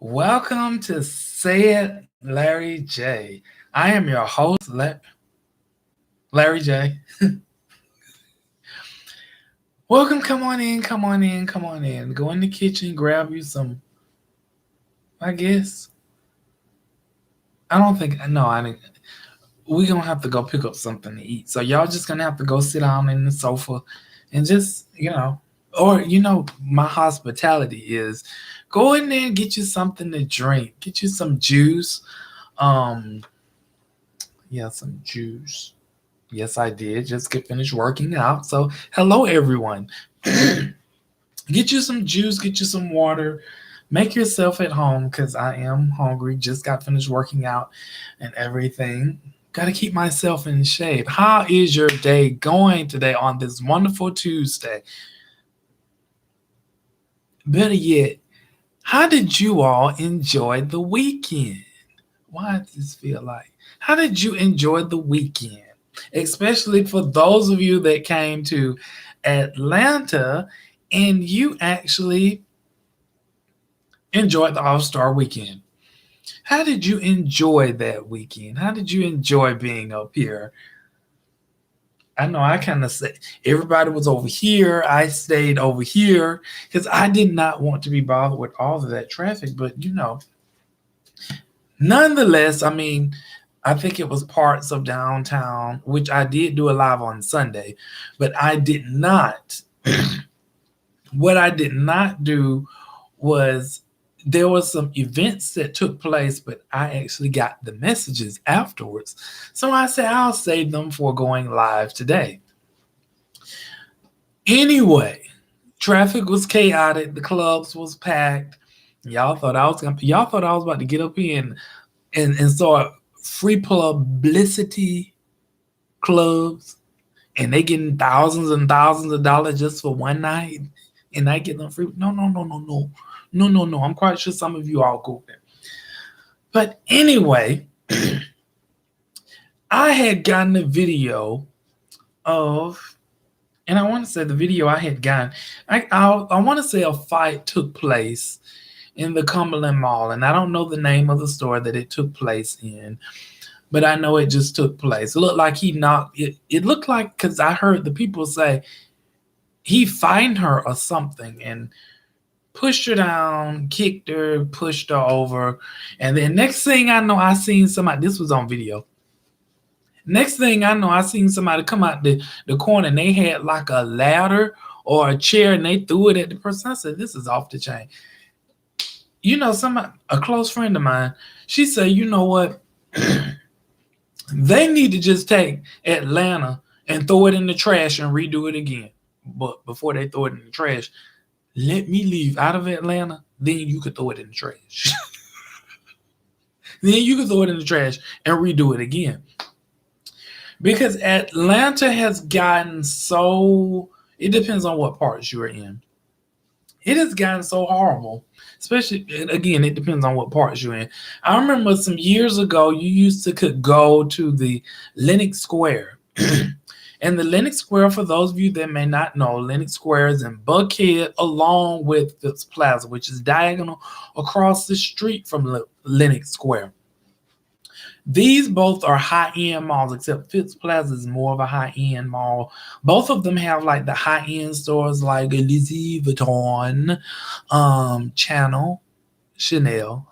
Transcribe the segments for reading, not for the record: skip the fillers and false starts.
Welcome to Say It, Larry J. I am your host, Larry J. Welcome, come on in, come on in, come on in. Go in the kitchen, grab you some, I guess. I don't think, no, I didn't. We're going to have to go pick up something to eat. So y'all just going to have to go sit down in the sofa and just, my hospitality is go in there and get you something to drink, get you some juice. Um, yeah, some juice. Yes, I did. Just get finished working out. So, hello, everyone. Get you some juice, get you some water, make yourself at home because I am hungry. Just got finished working out and everything. Got to keep myself in shape. How is your day going today on this wonderful Tuesday? Better yet, how did you all enjoy the weekend? Why does this feel like? How did you enjoy the weekend? Especially for those of you that came to Atlanta and you actually enjoyed the All Star weekend. How did you enjoy that weekend? How did you enjoy being up here? I know I kind of said everybody was over here. I stayed over here because I did not want to be bothered with all of that traffic. But nonetheless, I mean, I think it was parts of downtown, which I did do a live on Sunday, but I did not. What I did not do was there was some events that took place, but I actually got the messages afterwards. So I said I'll save them for going live today. Anyway, traffic was chaotic, the clubs was packed. Y'all thought I was about to get up here and start free publicity clubs and they getting thousands and thousands of dollars just for one night and I get them free. No, no, no, no, no. No, no, no. I'm quite sure some of you all go there. But anyway, I had gotten a video of, and I want to say the video I had gotten, I want to say a fight took place in the Cumberland Mall, and I don't know the name of the store that it took place in, but I know it just took place. It looked like he knocked it. It looked like because I heard the people say he fined her or something and pushed her down, kicked her, pushed her over, and then next thing I know, I seen somebody. This was on video. Next thing I know, I seen somebody come out the corner and they had like a ladder or a chair and they threw it at the person. I said, "This is off the chain." A close friend of mine, she said, "You know what? They need to just take Atlanta and throw it in the trash and redo it again. But before they throw it in the trash, let me leave out of Atlanta, then you could throw it in the trash. Then you could throw it in the trash and redo it again." Because Atlanta has gotten so, it depends on what parts you're in. It has gotten so horrible, especially, again, it depends on what parts you're in. I remember some years ago, you used to could go to the Lenox Square. And the Lenox Square, for those of you that may not know, Lenox Square is in Buckhead along with Phipps Plaza, which is diagonal across the street from Lenox Square. These both are high-end malls, except Phipps Plaza is more of a high-end mall. Both of them have like the high-end stores like Louis Vuitton, Channel, Chanel,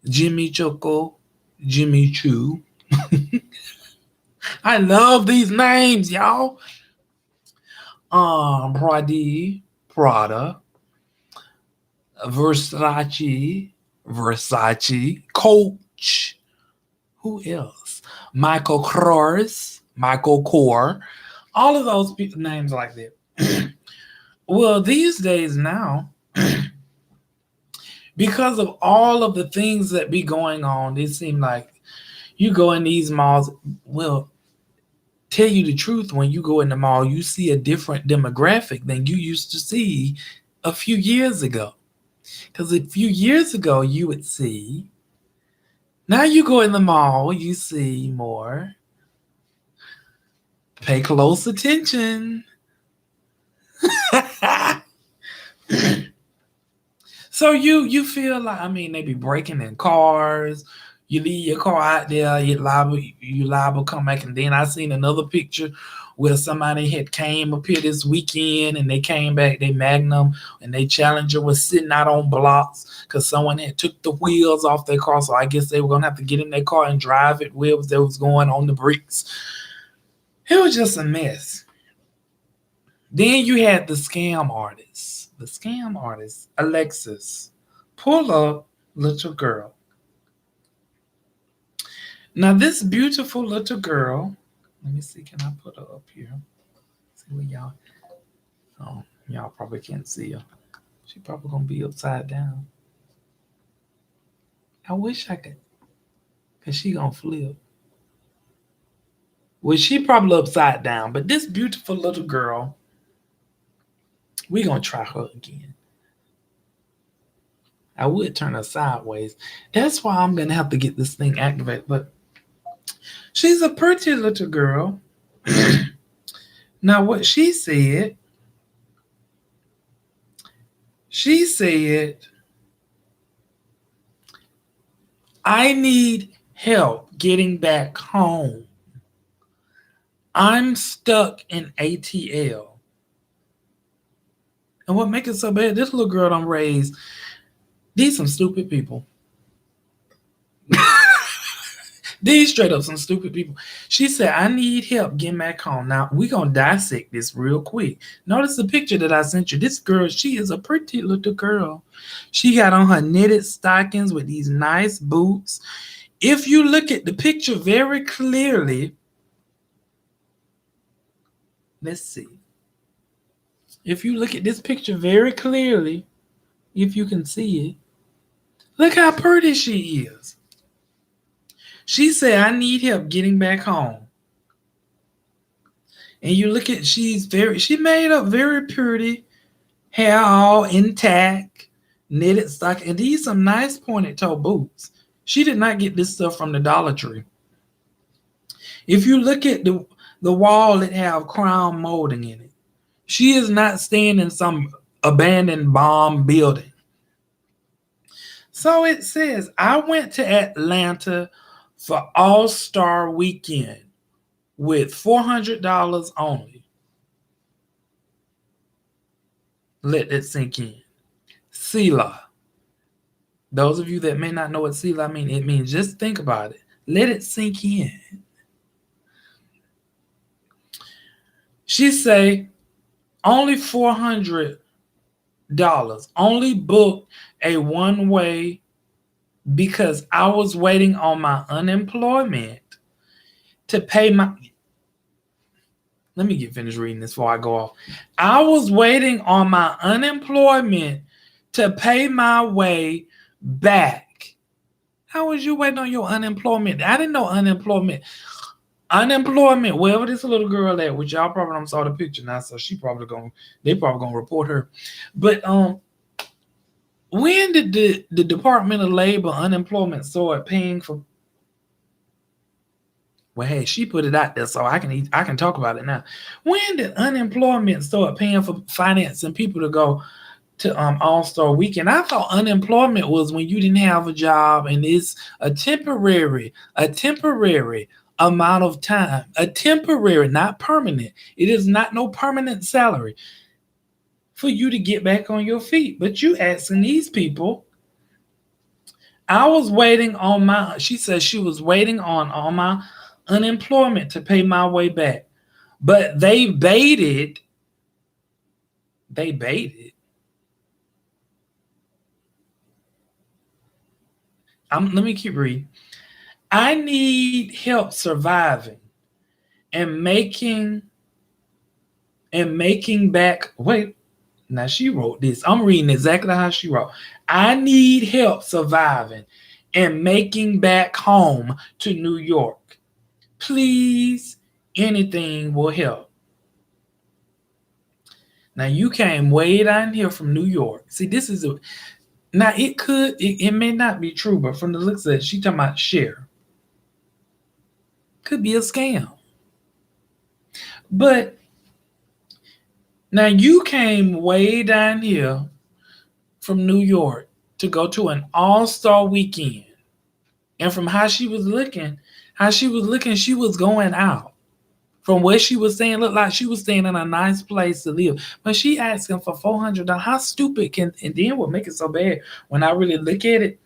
Jimmy Choco, Jimmy Choo. I love these names, y'all. Prada, Versace, Coach. Who else? Michael Kors, all of those names like that. Well, these days now, because of all of the things that be going on, it seems like you go in these malls. Well, tell you the truth, when you go in the mall, you see a different demographic than you used to see a few years ago. Because a few years ago, you would see. Now you go in the mall, you see more. Pay close attention. So you feel like, I mean, they be breaking in cars. You leave your car out there, you liable come back. And then I seen another picture where somebody had came up here this weekend and they came back, they Magnum and they Challenger was sitting out on blocks because someone had took the wheels off their car. So I guess they were gonna have to get in their car and drive it. Wheels that was going on the bricks. It was just a mess. Then you had the scam artists. The scam artist, Alexis. Pull up, little girl. Now, this beautiful little girl, let me see, can I put her up here? See what y'all, oh, y'all probably can't see her. She probably gonna be upside down. I wish I could, cause she gonna flip. Well, she probably upside down, but this beautiful little girl, we gonna try her again. I would turn her sideways. That's why I'm gonna have to get this thing activated. But she's a pretty little girl. Now, what she said, I need help getting back home. I'm stuck in ATL. And what makes it so bad, this little girl I'm raised, these some stupid people. These straight up some stupid people. She said, I need help getting back home. Now, we're going to dissect this real quick. Notice the picture that I sent you. This girl, she is a pretty little girl. She got on her knitted stockings with these nice boots. If you look at the picture very clearly, let's see. If you look at this picture very clearly, if you can see it, look how pretty she is. She said, I need help getting back home. And you look at, she made up very pretty, hair all intact, knitted stock, and these some nice pointed toe boots. She did not get this stuff from the Dollar Tree. If you look at the wall, it have crown molding in it. She is not staying in some abandoned bomb building. So it says, I went to Atlanta for All-Star Weekend with $400 only. Let that sink in. Selah. Those of you that may not know what Selah means, it means just think about it. Let it sink in. She say, only $400. Only booked a one-way because I was waiting on my unemployment to pay my. Let me get finished reading this before I go off. I was waiting on my unemployment to pay my way back. How was you waiting on your unemployment? I didn't know unemployment. Wherever this little girl at, which y'all probably don't saw the picture now, so they probably gonna report her. But when did the Department of Labor unemployment start paying for? Well, hey, she put it out there, so I can talk about it now. When did unemployment start paying for financing people to go to All-Star Weekend? I thought unemployment was when you didn't have a job and it's a temporary amount of time, a temporary, not permanent. It is not no permanent salary for you to get back on your feet. But you asking these people, she said she was waiting on all my unemployment to pay my way back. But they baited. Let me keep reading. I need help surviving and making back. Wait, now she wrote this. I'm reading exactly how she wrote. I need help surviving and making back home to New York. Please, anything will help. Now you came way down here from New York. See, now it may not be true, but from the looks of it, she talking about share. Could be a scam. But now you came way down here from New York to go to an all-star weekend. And from how she was looking, she was going out. From where she was staying, looked like she was staying in a nice place to live. But she asking for $400. How stupid can, and then what make it so bad when I really look at it,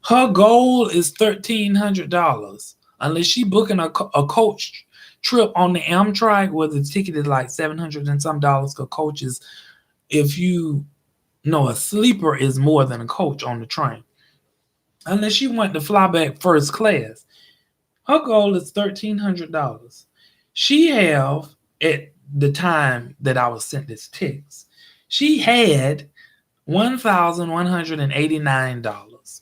her goal is $1,300. Unless she booking a coach trip on the Amtrak where the ticket is like 700 and some dollars, because coaches, if you know, a sleeper is more than a coach on the train. Unless she want to fly back first class. Her goal is $1,300. She have, at the time that I was sent this text, she had $1,189.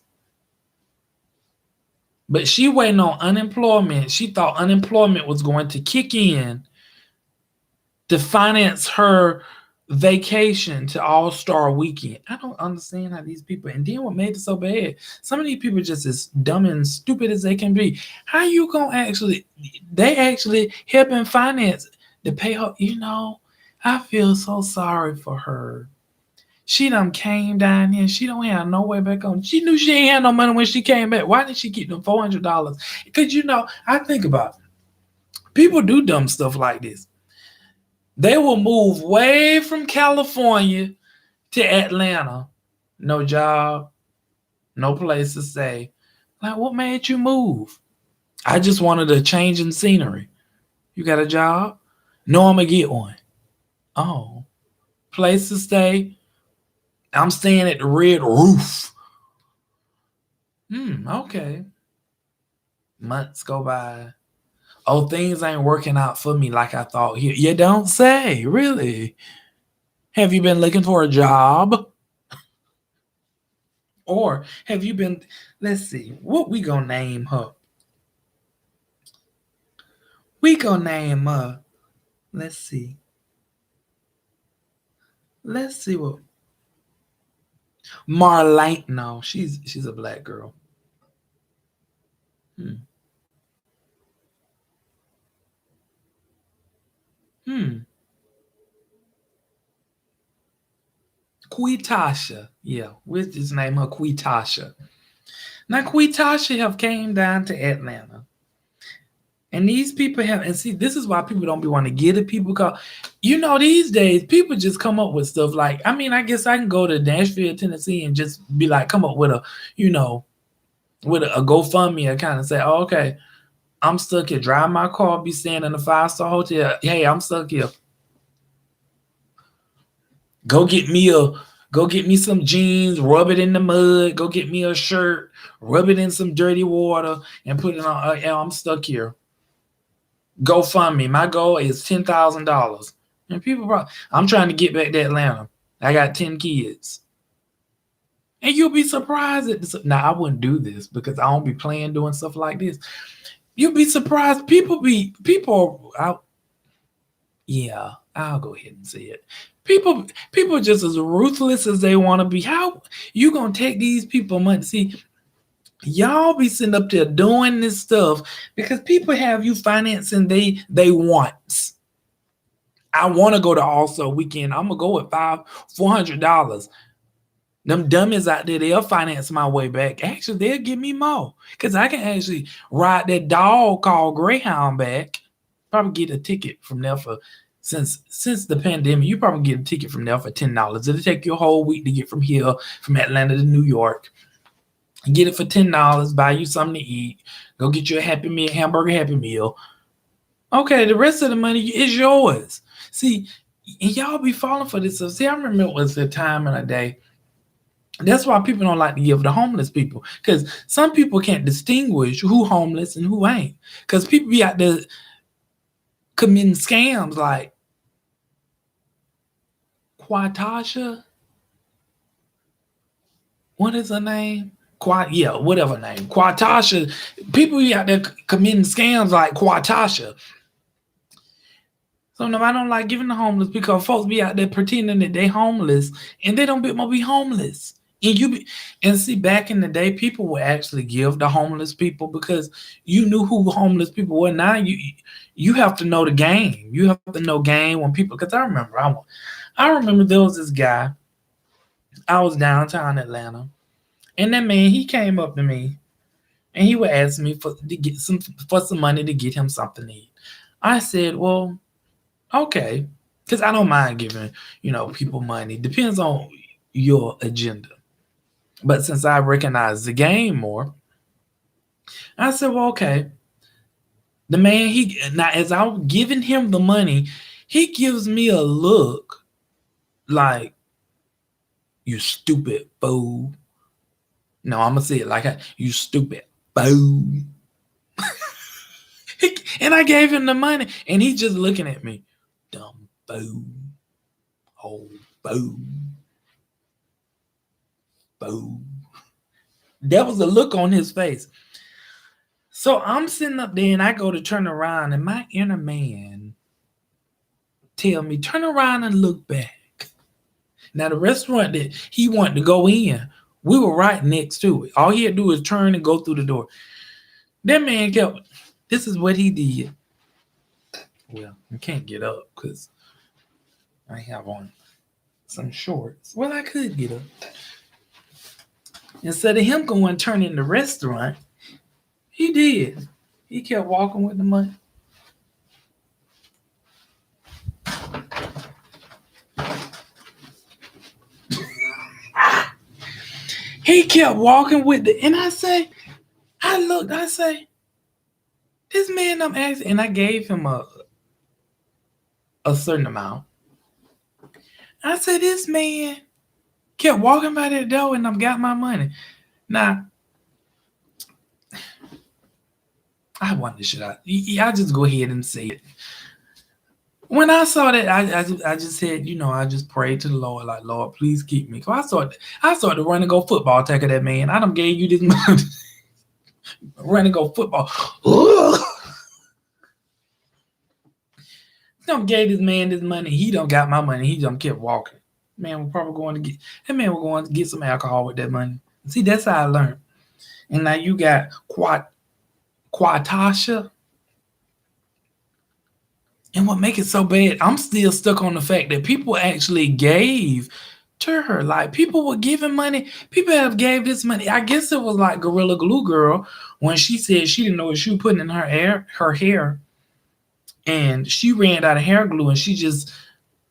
But she waiting on unemployment. She thought unemployment was going to kick in to finance her vacation to All-Star Weekend. I don't understand how these people, and then what made it so bad, some of these people are just as dumb and stupid as they can be. How you gonna they actually helping finance to pay her, I feel so sorry for her. She done came down here. She don't have no way back home. She knew she ain't had no money when she came back. Why did she keep them $400? Because I think about it. People do dumb stuff like this. They will move way from California to Atlanta. No job, no place to stay. Like, what made you move? I just wanted a change in scenery. You got a job? No, I'm going to get one. Oh, place to stay? I'm staying at the Red Roof. Okay. Months go by. Oh, things ain't working out for me like I thought. You don't say, really? Have you been looking for a job? Or have you been, let's see, what we gonna name her? We gonna name her, let's see. Let's see what, Marlene, no, she's a black girl. Hmm. Hmm. Quitasha. Yeah, we'll just name her Quitasha. Now Quitasha have came down to Atlanta. And these people have, and see, this is why people don't be wanting to get at people, because, these days people just come up with stuff like, I guess I can go to Nashville, Tennessee and just be like, come up with a GoFundMe account and say, oh, okay, I'm stuck here. Drive my car, be staying in a 5-star hotel. Hey, I'm stuck here. Go get me some jeans, rub it in the mud, go get me a shirt, rub it in some dirty water, and put it on. I'm stuck here. GoFundMe. My goal is $10,000. And I'm trying to get back to Atlanta. I got 10 kids. And you'll be surprised at this. Now, I wouldn't do this because I don't be playing doing stuff like this. You'll be surprised. Yeah, I'll go ahead and say it. People just as ruthless as they want to be. How you gonna take these people money? See, y'all be sitting up there doing this stuff because people have you financing they wants. I want to go to All-Star Weekend. I'm gonna go with $400. Them dummies out there, they'll finance my way back. Actually, they'll give me more because I can actually ride that dog called Greyhound back. Probably get a ticket from there for since the pandemic. You probably get a ticket from there for $10. It'll take you a whole week to get from Atlanta to New York. Get it for $10, buy you something to eat, go get you a hamburger Happy Meal. Okay, the rest of the money is yours. See, and y'all be falling for this. So see, I remember it was a time in a day. That's why people don't like to give to homeless people, because some people can't distinguish who homeless and who ain't. Because people be out there committing scams like Quatasha. What is her name? Whatever name. Quatasha. People be out there committing scams like Quatasha. So no, I don't like giving to homeless because folks be out there pretending that they homeless and they don't be homeless. And see, back in the day, people would actually give to homeless people because you knew who homeless people were. Now you have to know the game. You have to know game when people. Because I remember there was this guy. I was downtown Atlanta, And that man, he came up to me and he would ask me for some money to get him something to eat. I said, well, okay, because I don't mind giving people money. Depends on your agenda. But since I recognize the game more, I said, well, okay. The man, he now as I'm giving him the money, he gives me a look like, you stupid fool. No, I'm gonna say it like you stupid fool. And I gave him the money, and he's just looking at me, dumb fool, oh fool, fool. That was the look on his face. So I'm sitting up there, and I go to turn around, and my inner man tell me, turn around and look back. Now the restaurant that he wanted to go in, we were right next to it. All he had to do is turn and go through the door. That man kept. This is what he did. Well, I can't get up because I have on some shorts. Well, I could get up. Instead of him going turn in the restaurant, he did. He kept walking with the money. He kept walking with the, and I say, this man I'm asking, and I gave him a certain amount. I said, this man kept walking by that door and I've got my money. Now, I want this shit out. I just go ahead and say it. When I saw that, I just said, I just prayed to the Lord, like, Lord, please keep me. Cause I started to run and go football tackle that man. I done gave you this money. Run and go football. Done gave this man this money. He done got my money. He done kept walking. Man, we're probably going to get some alcohol with that money. See, that's how I learned. And now you got Quatasha. And what make it so bad, I'm still stuck on the fact that people actually gave to her. Like, people were giving money. People have gave this money. I guess it was like Gorilla Glue Girl when she said she didn't know what she was putting in her hair. And she ran out of hair glue and she just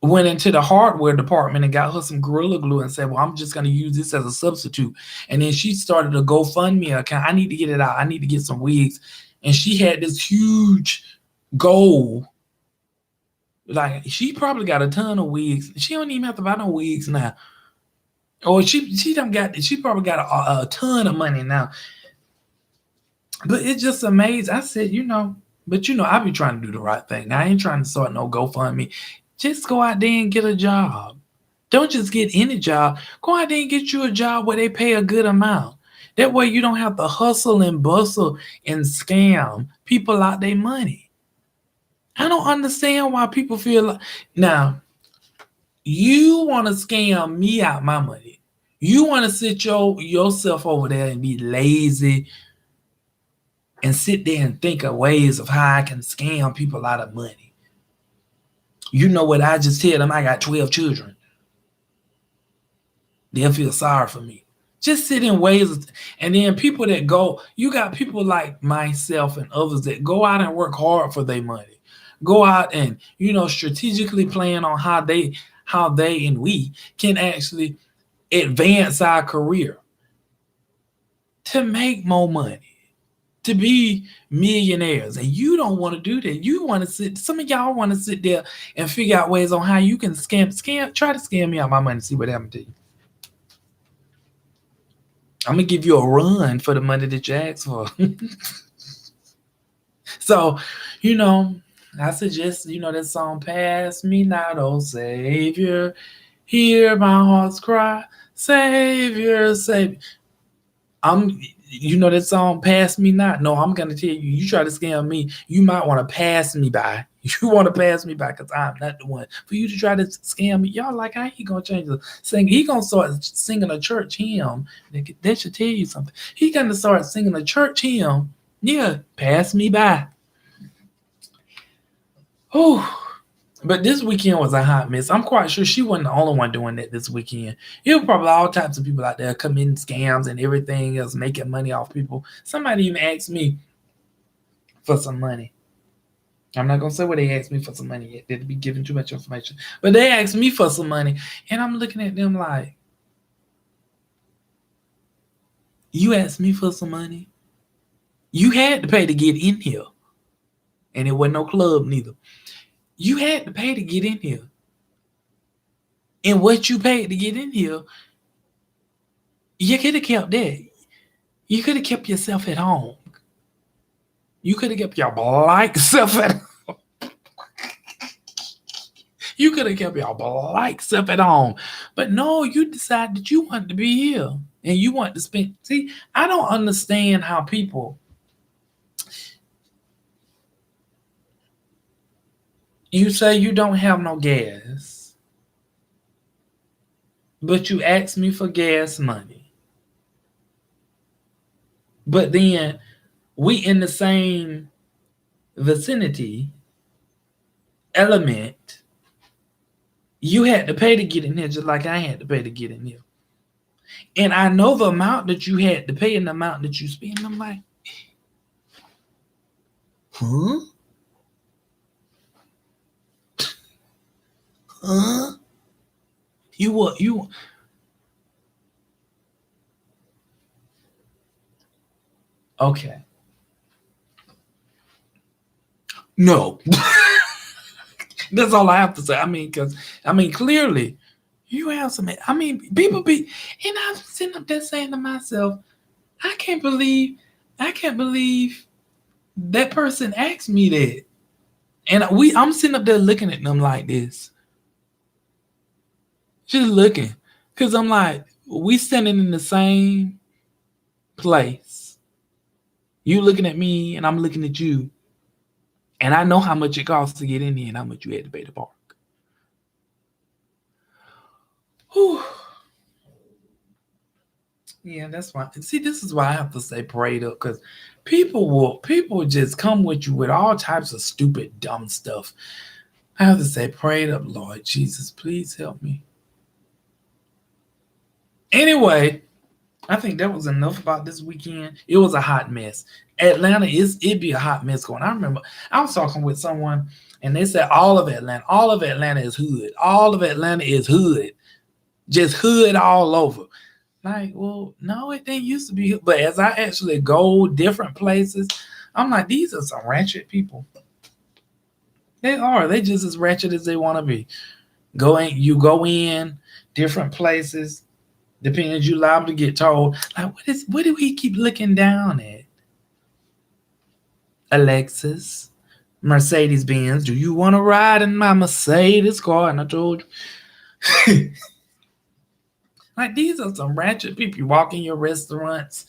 went into the hardware department and got her some Gorilla Glue and said, well, I'm just going to use this as a substitute. And then she started a GoFundMe account. I need to get it out. I need to get some wigs. And she had this huge goal. Like, she probably got a ton of wigs. She don't even have to buy no wigs now. Or she probably got a ton of money now. But it's just amazing. I said, I be trying to do the right thing. I ain't trying to start no GoFundMe. Just go out there and get a job. Don't just get any job. Go out there and get you a job where they pay a good amount. That way you don't have to hustle and bustle and scam people out their money. I don't understand why people feel like, now, you want to scam me out my money. You want to sit yourself over there and be lazy and sit there and think of ways of how I can scam people out of money. You know what I just tell them? I got 12 children. They'll feel sorry for me. Just sit in ways. And then people that go, you got people like myself and others that go out and work hard for their money. Go out and, strategically plan on how they and we can actually advance our career to make more money, to be millionaires. And you don't want to do that. You want to some of y'all want to sit there and figure out ways on how you can try to scam me out my money, see what happens to you. I'm going to give you a run for the money that you asked for. So, I suggest, that song, Pass Me Not, Oh Savior, hear my heart's cry, Savior, Savior. That song, Pass Me Not? No, I'm going to tell you, you try to scam me, you might want to pass me by. You want to pass me by because I'm not the one. For you to try to scam me, y'all like, how he going to change the sing? He going to start singing a church hymn. That should tell you something. He going to start singing a church hymn. Yeah, pass me by. Oh, But this weekend was a hot mess. I'm quite sure she wasn't the only one doing that this weekend. It was probably all types of people out there committing scams and everything else, making money off people. Somebody even asked me for some money. I'm not gonna say what they asked me for some money yet. They'd be giving too much information. But they asked me for some money, and I'm looking at them like, you asked me for some money? You had to pay to get in here. And it wasn't no club neither. You had to pay to get in here. And what you paid to get in here, you could have kept that. You could have kept yourself at home. You could have kept your black self at home. You could have kept your black self at home. But no, you decided that you wanted to be here. And you want to spend. See, I don't understand how people. You say you don't have no gas, but you ask me for gas money. But then we in the same vicinity, element. You had to pay to get in here just like I had to pay to get in here. And I know the amount that you had to pay and the amount that you spend. I'm like, huh? Huh? You what? You okay? No, that's all I have to say. I mean, because clearly, you have some. I mean, people be, and I'm sitting up there saying to myself, I can't believe, I can't believe that person asked me that, and I'm sitting up there looking at them like this, just looking, because I'm like, we standing in the same place. You looking at me, and I'm looking at you, and I know how much it costs to get in here and how much you had to pay to park. Whew. Yeah, that's why. See, this is why I have to say prayed up because people just come with you with all types of stupid, dumb stuff. I have to say prayed up, Lord Jesus, please help me. Anyway, I think that was enough about this weekend. It was a hot mess. Atlanta it'd be a hot mess going. I remember I was talking with someone and they said all of Atlanta is hood. All of Atlanta is hood. Just hood all over. Like, well, no, it didn't used to be. But as I actually go different places, I'm like, these are some ratchet people. They are. They just as ratchet as they want to be. You go in different places. Depends, you liable to get told. Like, what do we keep looking down at? Alexis, Mercedes Benz. Do you want to ride in my Mercedes car? And I told you. Like, these are some ratchet people. You walk in your restaurants,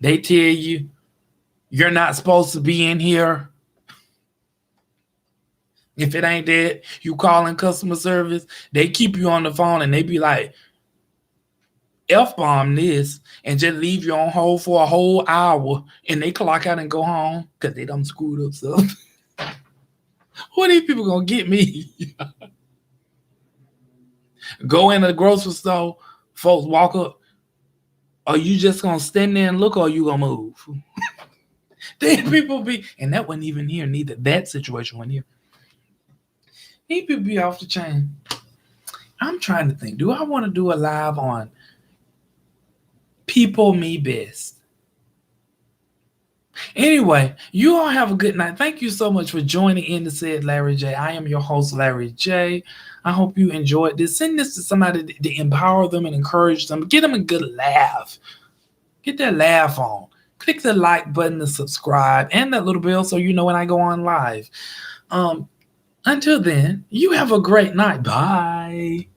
they tell you you're not supposed to be in here. If it ain't that, you call in customer service, they keep you on the phone and they be like, F-bomb this and just leave you on hold for a whole hour and they clock out and go home because they done screwed up stuff. What are these people gonna get me? Go in the grocery store, folks walk up. Are you just gonna stand there and look or are you gonna move? Then people be, and that wasn't even here neither. That situation wasn't here. These people be off the chain. I'm trying to think, do I want to do a live on people me best? Anyway, you all have a good night. Thank you so much for joining in to Said Larry J. I am your host, Larry J. I hope you enjoyed this. Send this to somebody to empower them and encourage them. Get them a good laugh. Get that laugh on. Click the like button to subscribe and that little bell so you know when I go on live. Until then, you have a great night. Bye.